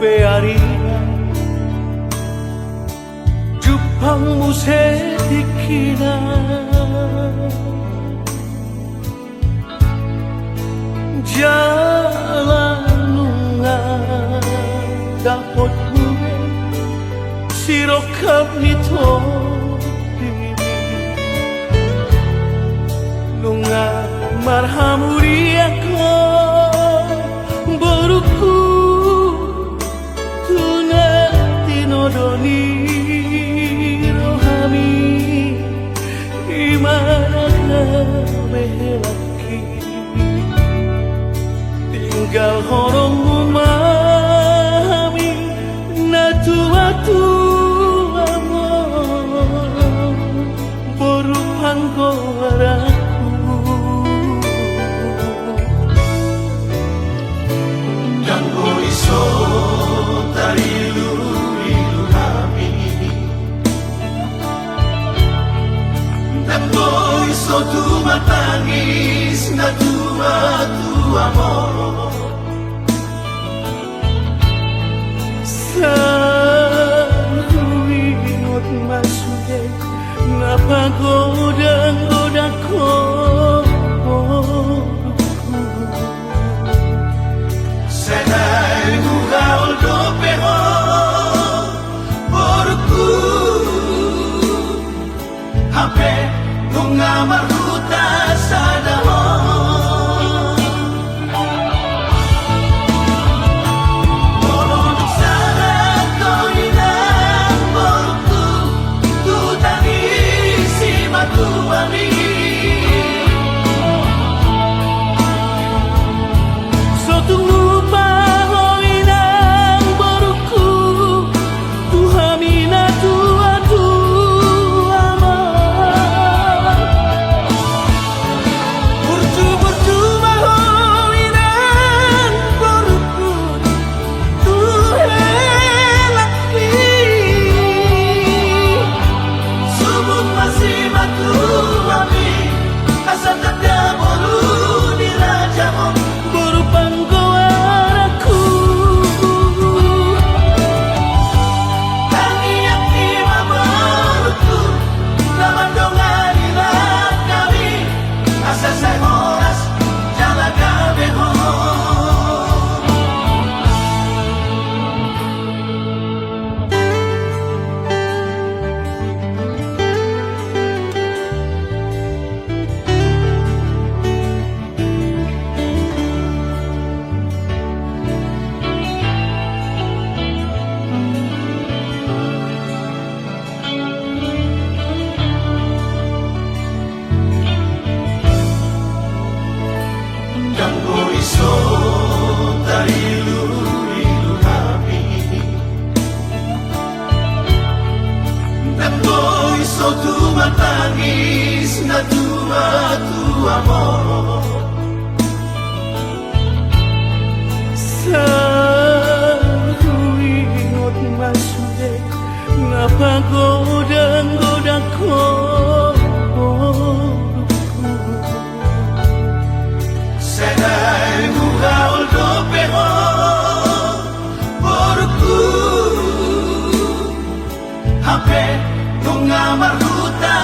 bearia Jupang musetikina Jalan nunga dapot mure sirokap nito nunga marhamuri ako boruku tuna tinodoni rohami imana mehelaki tinggal horong memahami natua-tua boru panggolaku dan iso dari ilu kami dan iso tu matangis na tua amor Saruingot masude napagoda ko Senai gugaul do peho porku Hape nunga maruta sadaho Tu matangis na tua amor Saruingot masude napagoda ko Senai gugaul do peho porku Hape nunga maruta